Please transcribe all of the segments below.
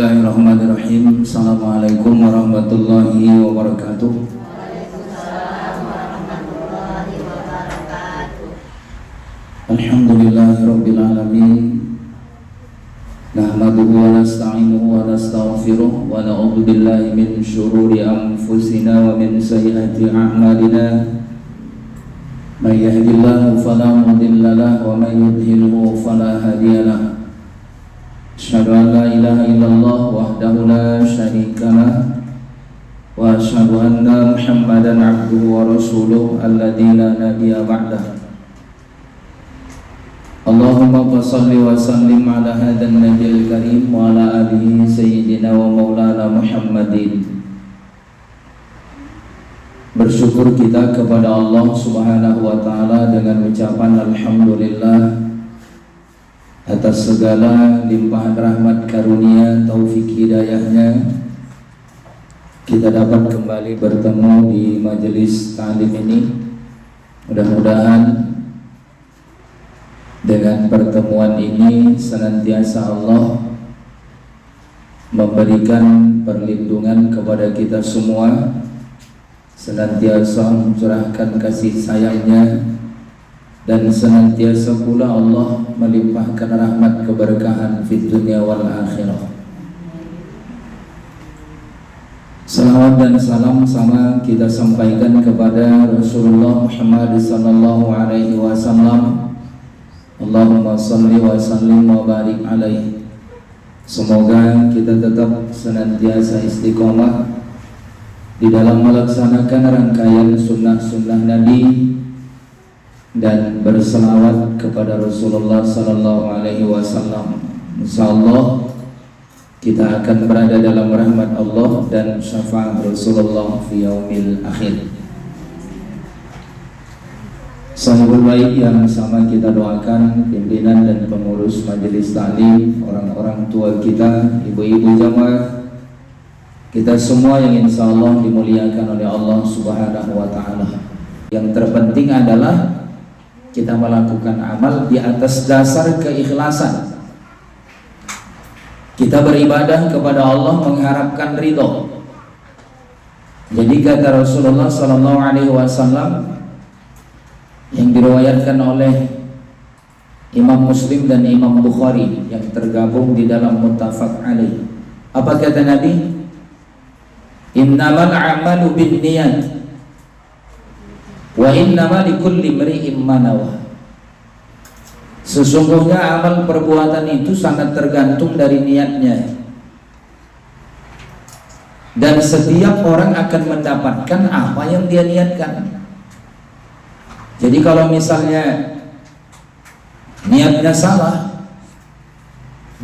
Bismillahirrahmanirrahim. Assalamualaikum warahmatullahi wabarakatuh. Alhamdulillahirabbil alamin. Nahmaduhu wa nasta'inuhu wa nastaghfiruh wa na'udzu billahi min syururi anfusina wa min sayyiati a'malina. May yahdihillahu fala mudilla lahu wa may yudlilhu fala hadiya lahu. Asyhadu an la ilaha illallah wahdahu la syarika lah wa asyhadu anna Muhammadan abduhu wa rasuluh alladzi la nabiyya ba'dah. Allahumma shalli wa sallim ala hadzal nabiyil karim wa ala alihi sayyidina wa maulana Muhammadin. Bersyukur kita kepada Allah Subhanahu wa taala dengan ucapan alhamdulillah atas segala limpahan rahmat karunia taufik hidayahnya. Kita dapat kembali bertemu di majelis ta'lim ini. Mudah-mudahan dengan pertemuan ini senantiasa Allah memberikan perlindungan kepada kita semua, senantiasa mencurahkan kasih sayangnya, dan senantiasa pula Allah melimpahkan rahmat keberkahan fid dunya wal akhirah. Salawat dan salam sama kita sampaikan kepada Rasulullah Muhammad sallallahu alaihi wasallam. Allahumma salli wa sallim wa barik alaihi. Semoga kita tetap senantiasa istiqomah di dalam melaksanakan rangkaian sunnah-sunnah Nabi dan berselawat kepada Rasulullah sallallahu alaihi wasallam. Insyaallah kita akan berada dalam rahmat Allah dan syafaat Rasulullah fi yaumil akhir. Sahibul bait yang sama kita doakan pimpinan dan pengurus majelis taklim, orang-orang tua kita, ibu-ibu jamaah, kita semua yang insyaallah dimuliakan oleh Allah Subhanahu wa taala. Yang terpenting adalah kita melakukan amal di atas dasar keikhlasan. Kita beribadah kepada Allah mengharapkan ridho. Jadi kata Rasulullah sallallahu alaihi wasallam yang diriwayatkan oleh Imam Muslim dan Imam Bukhari yang tergabung di dalam muttafaq alaih. Apa kata Nabi? Innamal a'malu binniyat wa innama likulli imri'in ma nawa. Sesungguhnya amal perbuatan itu sangat tergantung dari niatnya, dan setiap orang akan mendapatkan apa yang dia niatkan. Jadi kalau misalnya niatnya salah,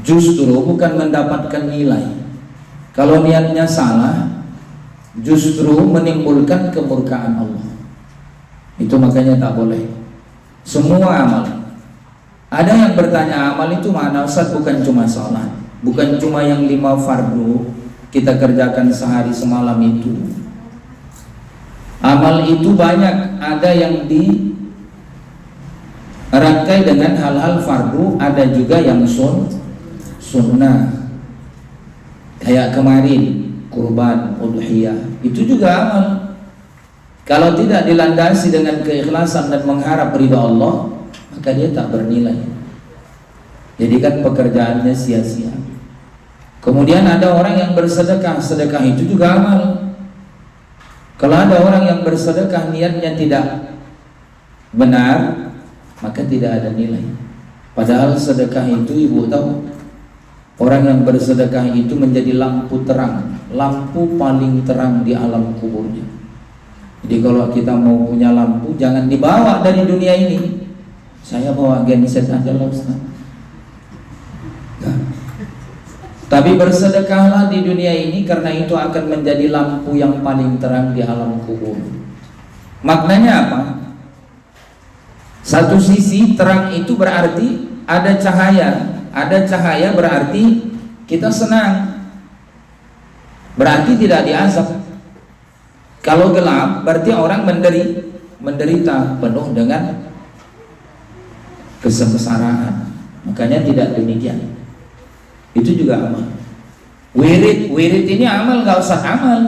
justru bukan mendapatkan nilai. Kalau niatnya salah, justru menimbulkan kemurkaan Allah. Itu makanya tak boleh. Semua amal. Ada yang bertanya, amal itu mana Ustaz? Bukan cuma sholat, bukan cuma yang 5 fardu kita kerjakan sehari semalam itu. Amal itu banyak. Ada yang dirangkai dengan hal-hal fardu, ada juga yang sunnah. Kayak kemarin kurban, udhiyah, itu juga amal. Kalau tidak dilandasi dengan keikhlasan dan mengharap ridha Allah, maka dia tak bernilai. Jadi kan pekerjaannya sia-sia. Kemudian ada orang yang bersedekah, sedekah itu juga amal. Kalau ada orang yang bersedekah niatnya tidak benar, maka tidak ada nilai. Padahal sedekah itu, ibu tahu, orang yang bersedekah itu menjadi lampu terang, lampu paling terang di alam kuburnya. Jadi kalau kita mau punya lampu, jangan dibawa dari dunia ini. Saya bawa genset aja lah Ustaz. Tapi bersedekahlah di dunia ini, karena itu akan menjadi lampu yang paling terang di alam kubur. Maknanya apa? Satu sisi terang itu berarti ada cahaya. Ada cahaya berarti kita senang, berarti tidak diazab. Kalau gelap berarti orang menderita penuh dengan kesengsaraan. Makanya tidak demikian. Itu juga amal. Wirid ini amal, nggak usah amal.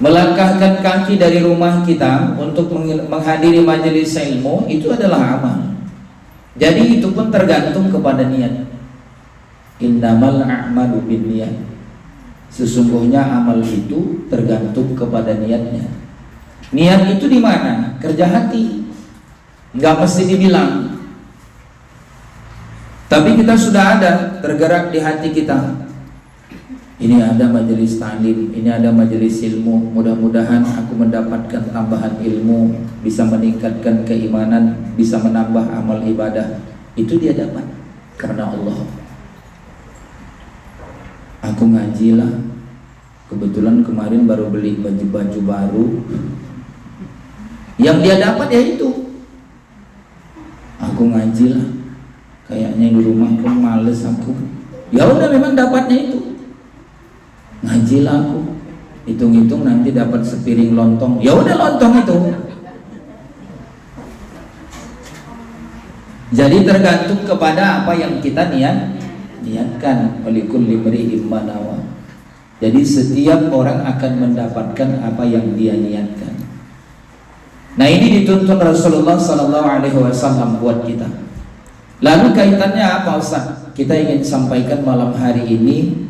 Melangkahkan kaki dari rumah kita untuk menghadiri majelis ilmu itu adalah amal. Jadi itu pun tergantung kepada niat. Innamal a'malu binniyat. Sesungguhnya amal itu tergantung kepada niatnya. Niat itu di mana? Kerja hati. Nggak mesti dibilang. Tapi kita sudah ada tergerak di hati kita. Ini ada majelis ta'lim, ini ada majelis ilmu. Mudah-mudahan aku mendapatkan tambahan ilmu, bisa meningkatkan keimanan, bisa menambah amal ibadah. Itu dia dapat karena Allah. Aku ngajilah. Kebetulan kemarin baru beli baju baru. Yang dia dapat ya itu. Aku ngajilah. Kayaknya di rumah pun males aku. Ya udah, memang dapatnya itu. Ngajilah aku. Hitung-hitung nanti dapat sepiring lontong. Ya udah, lontong itu. Jadi tergantung kepada apa yang kita niatkan. Walikul limri'im ma nawa. Jadi setiap orang akan mendapatkan apa yang dia niatkan. Nah, ini dituntun Rasulullah SAW buat kita. Lalu kaitannya apa, Ustaz? Kita ingin sampaikan malam hari ini,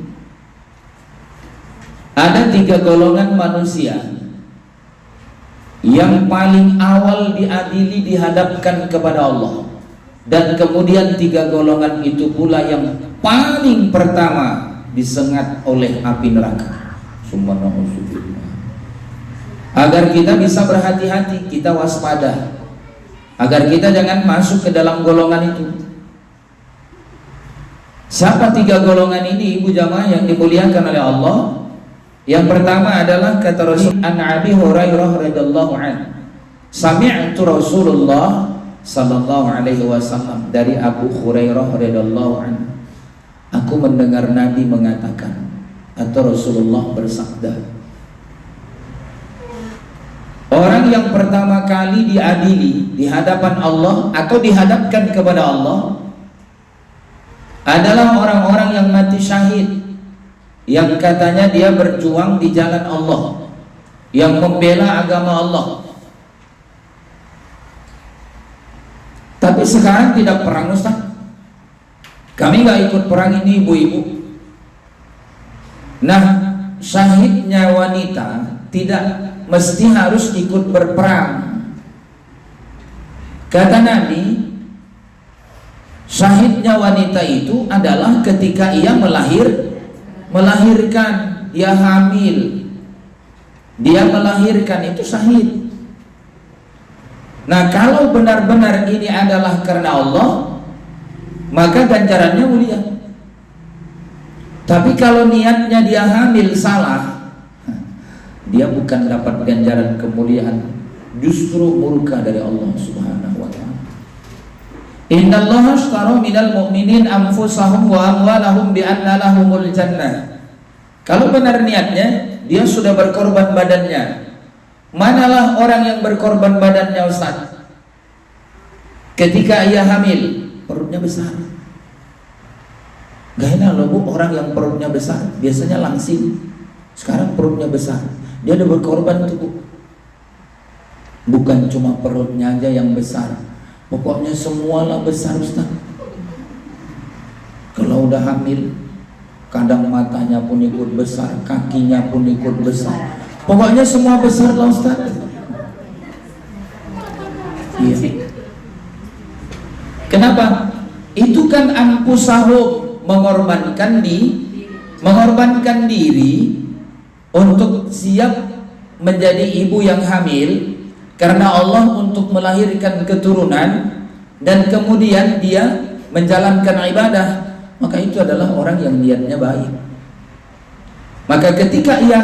ada 3 golongan manusia yang paling awal diadili, dihadapkan kepada Allah, dan kemudian 3 golongan itu pula yang paling pertama disengat oleh api neraka. Agar kita bisa berhati-hati, kita waspada, agar kita jangan masuk ke dalam golongan itu. Siapa 3 golongan ini, ibu jamaah yang dimuliakan oleh Allah? Yang pertama adalah kata Rasul an Abi Hurairah radhiyallahu anhu, sami'tu Rasulullah sallallahu alaihi wasallam, dari Abu Hurairah radhiyallahu anhu, aku mendengar Nabi mengatakan, atau Rasulullah bersabda, orang yang pertama kali diadili di hadapan Allah atau dihadapkan kepada Allah adalah orang-orang yang mati syahid, yang katanya dia berjuang di jalan Allah, yang membela agama Allah. Tapi sekarang tidak perang, Ustaz. Kami nggak ikut perang ini, ibu-ibu. Nah, syahidnya wanita tidak mesti harus ikut berperang. Kata Nabi, syahidnya wanita itu adalah ketika ia melahirkan, dia hamil, dia melahirkan, itu syahid. Nah, kalau benar-benar ini adalah karena Allah, maka ganjarannya mulia. Tapi kalau niatnya dia hamil salah, dia bukan dapat ganjaran kemuliaan, justru murka dari Allah Subhanahu wa ta'ala. Innallaha ashtara minal mu'minin anfusahum wa amwalahum bi anna lahumul jannah. Kalau benar niatnya, dia sudah berkorban badannya. Manalah orang yang berkorban badannya, Ustaz? Ketika ia hamil, perutnya besar. Gak enak loh, Bu, orang yang perutnya besar biasanya langsing. Sekarang perutnya besar, dia udah berkorban tuh, Bu. Bukan cuma perutnya aja yang besar, pokoknya semualah besar, Ustaz. Kalau udah hamil, kadang matanya pun ikut besar, kakinya pun ikut besar, pokoknya semua besar lah, Ustaz. Iya. Kenapa? Itu kan anfusahum, mengorbankan diri untuk siap menjadi ibu yang hamil karena Allah, untuk melahirkan keturunan, dan kemudian dia menjalankan ibadah. Maka itu adalah orang yang niatnya baik. Maka ketika ia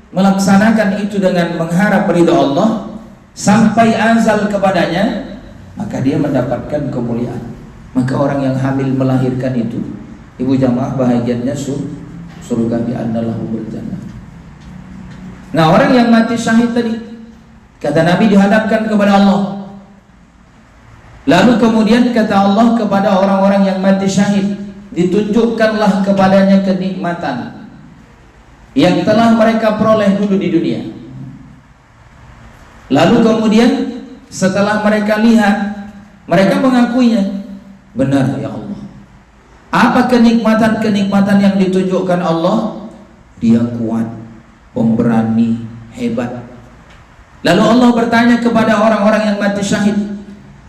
melaksanakan itu dengan mengharap ridha Allah sampai azal kepadanya, maka dia mendapatkan kemuliaan. Maka orang yang hamil melahirkan itu, ibu jamaah, bahagiannya surga, bi annalahumul jannah. Nah, orang yang mati syahid tadi, kata Nabi, dihadapkan kepada Allah. Lalu kemudian kata Allah kepada orang-orang yang mati syahid, ditunjukkanlah kepadanya kenikmatan yang telah mereka peroleh dulu di dunia. Lalu kemudian setelah mereka lihat, mereka mengakuinya, benar ya Allah. Apa kenikmatan-kenikmatan yang ditunjukkan Allah? Dia kuat, pemberani, hebat. Lalu Allah bertanya kepada orang-orang yang mati syahid,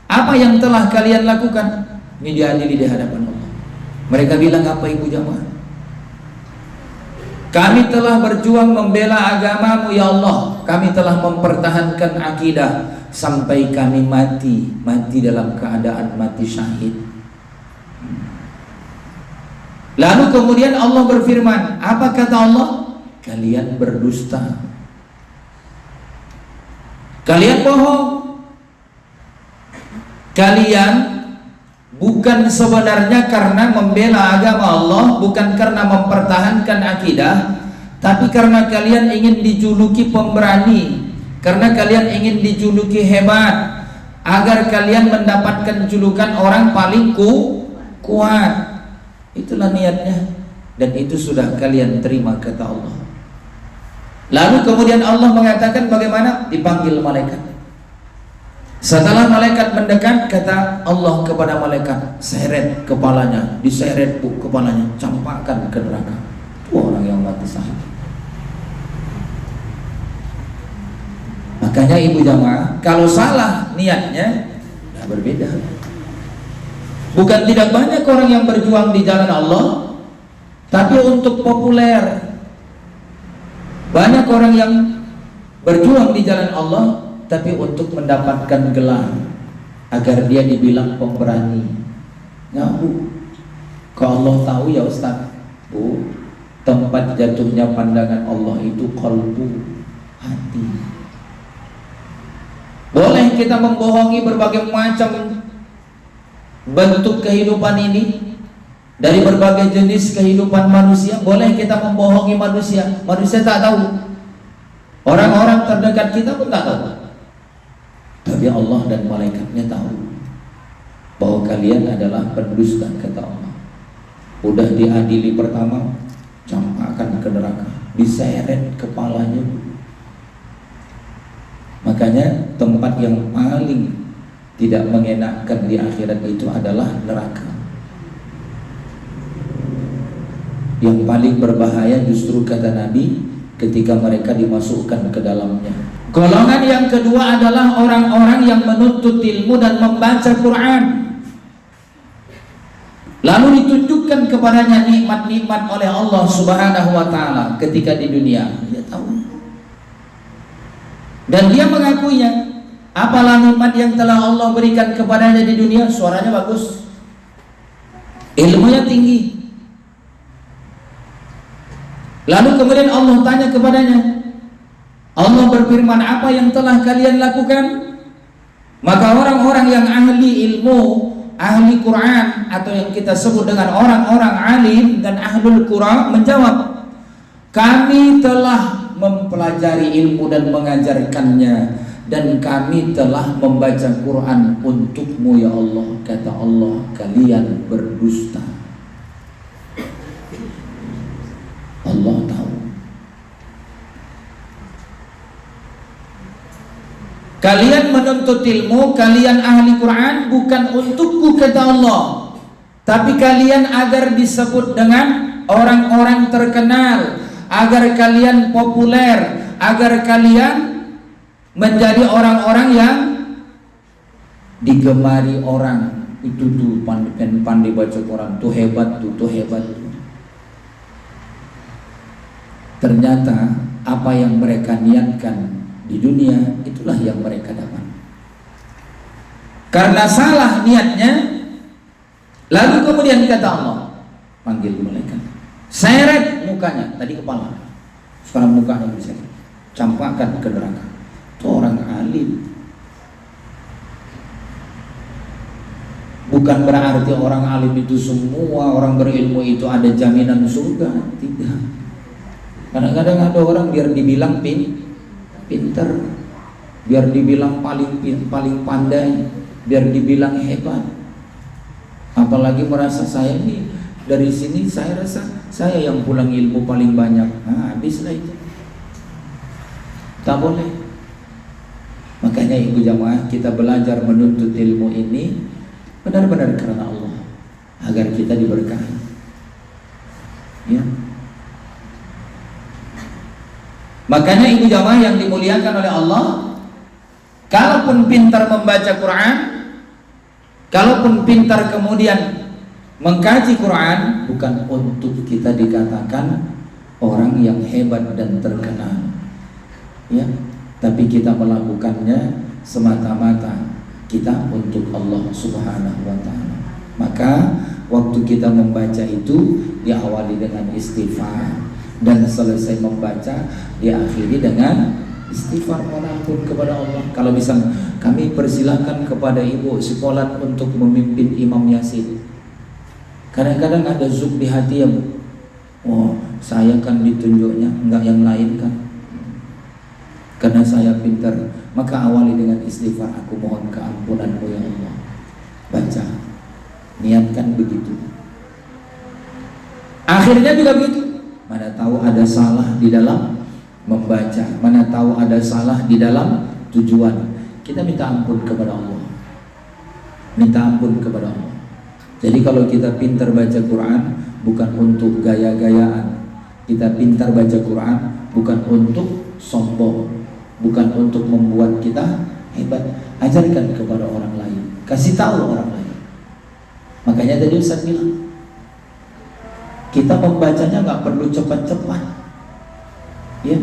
apa yang telah kalian lakukan? Ini diadili di hadapan Allah. Mereka bilang, apa ibu jamaah? Kami telah berjuang membela agamamu ya Allah. Kami telah mempertahankan akidah sampai kami mati dalam keadaan mati syahid. Lalu kemudian Allah berfirman, apa kata Allah? Kalian berdusta, kalian bohong, kalian bukan sebenarnya karena membela agama Allah, bukan karena mempertahankan akidah, tapi karena kalian ingin dijuluki pemberani, karena kalian ingin dijuluki hebat, agar kalian mendapatkan julukan orang paling kuat. Itulah niatnya, dan itu sudah kalian terima, kata Allah. Lalu kemudian Allah mengatakan bagaimana? Dipanggil malaikat. Setelah malaikat mendekat, kata Allah kepada malaikat, seret kepalanya, diseret kepalanya, campakkan ke neraka. Itu orang yang mati syahid. Makanya ibu jamaah, kalau salah niatnya, nah berbeda. Bukan tidak banyak orang yang berjuang di jalan Allah, tapi untuk populer. Banyak orang yang berjuang di jalan Allah, tapi untuk mendapatkan gelar, agar dia dibilang pemberani. Bu, kalau Allah tahu ya Ustaz, Bu, tempat jatuhnya pandangan Allah itu qalbu, hati. Boleh kita membohongi berbagai macam bentuk kehidupan ini, dari berbagai jenis kehidupan manusia. Boleh kita membohongi manusia, manusia tak tahu, orang-orang terdekat kita pun tak tahu, tapi Allah dan malaikatnya tahu bahwa kalian adalah pendusta, kata Allah. Udah diadili pertama, campakkan ke neraka, diseret kepalanya. Makanya tempat yang paling tidak mengenakkan di akhirat itu adalah neraka. Yang paling berbahaya justru, kata Nabi, ketika mereka dimasukkan ke dalamnya. Golongan yang kedua adalah orang-orang yang menuntut ilmu dan membaca Quran, lalu ditunjukkan kepadanya nikmat-nikmat oleh Allah Subhanahu wa ta'ala ketika di dunia. Dia tahu dan dia mengakuinya. Apalah nikmat yang telah Allah berikan kepadanya di dunia? Suaranya bagus, ilmunya tinggi. Lalu kemudian Allah tanya kepadanya, Allah berfirman, apa yang telah kalian lakukan? Maka orang-orang yang ahli ilmu, ahli Quran, atau yang kita sebut dengan orang-orang alim dan ahlul Quran menjawab, kami telah mempelajari ilmu dan mengajarkannya, dan kami telah membaca Quran untukmu ya Allah. Kata Allah, kalian berdusta. Allah tahu. Kalian menuntut ilmu, kalian ahli Quran bukan untukku, kata Allah, tapi kalian agar disebut dengan orang-orang terkenal, agar kalian populer, agar kalian menjadi orang-orang yang digemari orang. Itu tuh pandai baca Quran, tuh hebat tuh hebat tuh. Ternyata apa yang mereka niatkan di dunia, itulah yang mereka dapat. Karena salah niatnya, lalu kemudian kata Allah, panggil malaikat, seret mukanya, tadi kepala, sekarang mukanya bisa campakkan ke neraka. Itu orang alim. Bukan berarti orang alim itu semua orang berilmu itu ada jaminan surga, tidak. Kadang-kadang ada orang biar dibilang pinter, biar dibilang paling pandai, biar dibilang hebat, apalagi merasa saya ini dari sini saya rasa saya yang pulang ilmu paling banyak. Habislah itu. Tak boleh. Makanya ibu jamaah, kita belajar menuntut ilmu ini benar-benar karena Allah, agar kita diberkahi. Ya. Makanya ibu jamaah yang dimuliakan oleh Allah, kalaupun pintar membaca Quran, kalaupun pintar kemudian mengkaji Quran, bukan untuk kita dikatakan orang yang hebat dan terkenal, ya, tapi kita melakukannya semata-mata kita untuk Allah Subhanahu wa Ta'ala. Maka waktu kita membaca itu diawali dengan istighfar, dan selesai membaca diakhiri dengan istighfar, mohon ampun kepada Allah. Kalau bisa kami persilahkan kepada ibu sekolah untuk memimpin Imam Yasin. Kadang-kadang ada zuk di hati ya Bu, oh saya kan ditunjuknya, enggak yang lain kan, karena saya pintar. Maka awali dengan istighfar, aku mohon keampunanmu ya Allah. Baca, niatkan begitu. Akhirnya juga begitu. Mana tahu ada salah di dalam membaca, mana tahu ada salah di dalam tujuan. Kita minta ampun kepada Allah. Minta ampun kepada Allah. Jadi kalau kita pintar baca Quran bukan untuk gaya-gayaan. Kita pintar baca Quran bukan untuk sombong, bukan untuk membuat kita hebat. Ajarkan kepada orang lain, kasih tahu orang lain. Makanya tadi Ustaz bilang, kita membacanya nggak perlu cepat-cepat. Ya,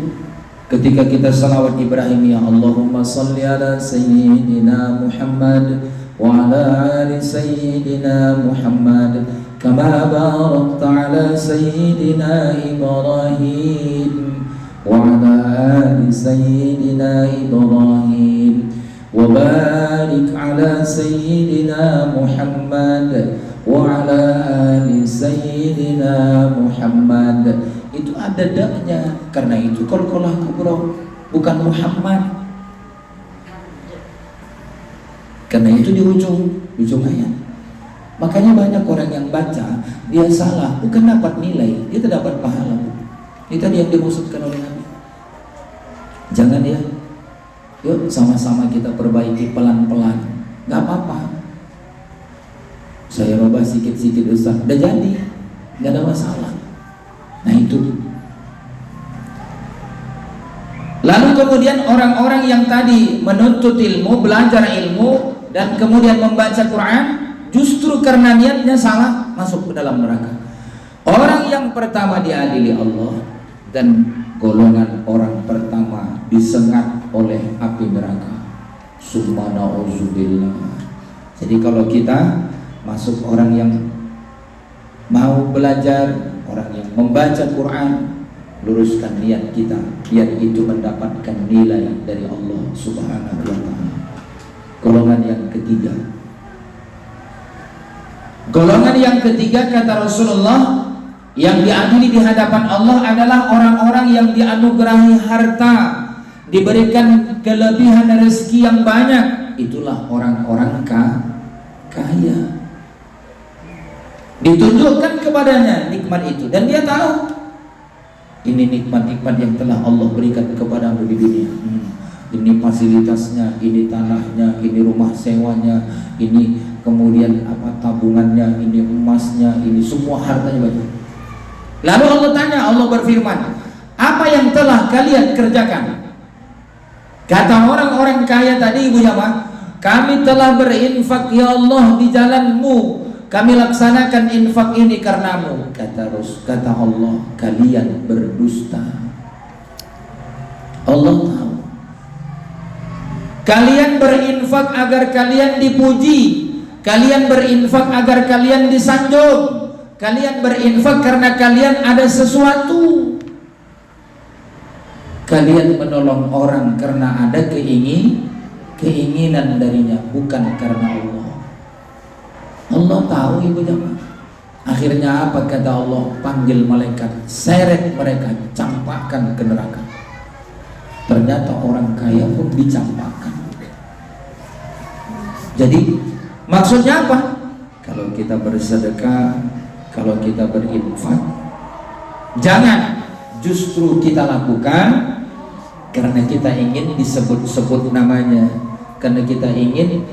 ketika kita salawat Ibrahim, ya Allahumma salli ala Sayyidina Muhammad wa ala ali Sayyidina Muhammad kama barakta ala Sayyidina Ibrahim wa ala ali Sayyidina Ibrahim wa barik ala Sayyidina Muhammad wa ala ali Sayyidina Muhammad. Itu ada daknya. Karena itu qalqalah kubra, bukan Muhammad. Karena itu di ujung ayat. Makanya banyak orang yang baca dia salah, bukan dapat nilai, dia tidak dapat pahala. Itu tadi yang dimaksudkan oleh Nabi. Jangan ya. Yuk sama-sama kita perbaiki pelan-pelan. Gak apa-apa. Saya rubah sedikit-sedikit Ustaz, udah jadi, nggak ada masalah. Nah itu. Lalu kemudian orang-orang yang tadi menuntut ilmu, belajar ilmu, dan kemudian membaca Quran, justru karena niatnya salah, masuk ke dalam neraka. Orang yang pertama diadili Allah, dan golongan orang pertama disengat oleh api neraka. Subhanallah. Jadi kalau kita masuk orang yang mau belajar, orang yang membaca Quran, luruskan niat kita biar itu mendapatkan nilai dari Allah Subhanahu wa Ta'ala. Golongan yang ketiga, golongan yang ketiga kata Rasulullah, yang diadili di hadapan Allah adalah orang-orang yang dianugerahi harta, diberikan kelebihan rezeki yang banyak. Itulah orang-orang kaya. Ditunjukkan kepadanya nikmat itu, dan dia tahu ini nikmat-nikmat yang telah Allah berikan kepadamu di dunia. Ini fasilitasnya, ini tanahnya, ini rumah sewanya, ini kemudian apa tabungannya, ini emasnya, ini semua hartanya banyak. Lalu Allah tanya, Allah berfirman, apa yang telah kalian kerjakan? Kata orang-orang kaya tadi, ibu jamaah, kami telah berinfak ya Allah di jalan-Mu. Kami laksanakan infak ini karenamu. Kata Allah, kalian berdusta. Allah tahu. Kalian berinfak agar kalian dipuji. Kalian berinfak agar kalian disanjung. Kalian berinfak karena kalian ada sesuatu. Kalian menolong orang karena ada keinginan darinya, bukan karena Allah. Allah tahu ibu jamaah. Akhirnya apa kata Allah? Panggil malaikat, seret mereka, campakkan ke neraka. Ternyata orang kaya pun dicampakkan. Jadi maksudnya apa? Kalau kita bersedekah kalau kita berinfak. Jangan justru kita lakukan karena kita ingin disebut-sebut namanya, karena kita ingin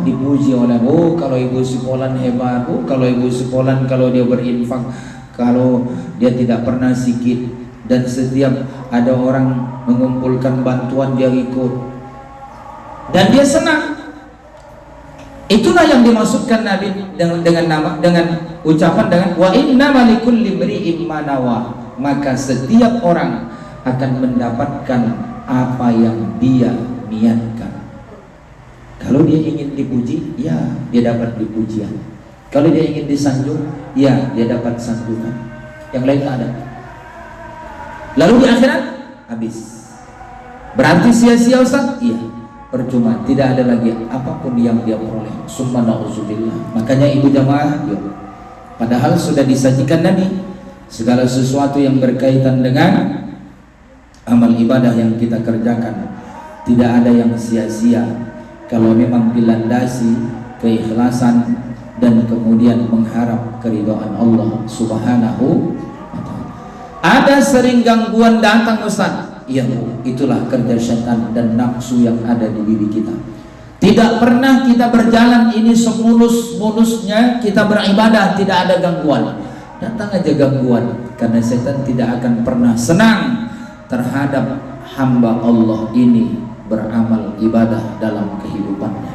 dipuji oleh, oh kalau ibu Sipolan hebat, oh kalau ibu Sipolan kalau dia berinfak, kalau dia tidak pernah sikit, dan setiap ada orang mengumpulkan bantuan dia ikut dan dia senang. Itulah yang dimaksudkan Nabi dengan ucapan dengan wa inna likulli imri'in ma nawa, maka setiap orang akan mendapatkan apa yang dia niatkan. Kalau dia ingin dipuji, ya dia dapat dipujian. Kalau dia ingin disanjung, ya dia dapat sanjungan. Yang lain tak ada. Lalu di akhirat habis. Berarti sia-sia Ustaz? Iya. Percuma, tidak ada lagi apapun yang dia peroleh. Summa na'udzubillah. Makanya ibu jamaah, yuk. Padahal sudah disajikan Nabi segala sesuatu yang berkaitan dengan amal ibadah yang kita kerjakan, tidak ada yang sia-sia kalau memang dilandasi keikhlasan dan kemudian mengharap keridhaan Allah Subhanahu wa ta'ala. Ada sering gangguan datang Ustaz. Iya Bu, itulah kerja syaitan dan nafsu yang ada di diri kita. Tidak pernah kita berjalan ini semulus-mulusnya kita beribadah tidak ada gangguan. Datang aja gangguan, karena setan tidak akan pernah senang terhadap hamba Allah ini beramal ibadah dalam kehidupannya.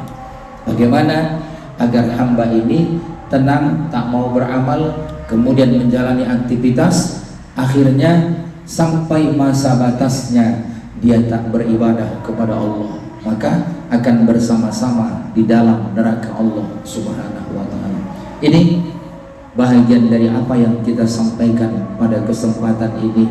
Bagaimana agar hamba ini tenang, tak mau beramal, kemudian menjalani aktivitas, akhirnya sampai masa batasnya dia tak beribadah kepada Allah, maka akan bersama-sama di dalam neraka Allah Subhanahu wa ta'ala. Ini bahagian dari apa yang kita sampaikan pada kesempatan ini.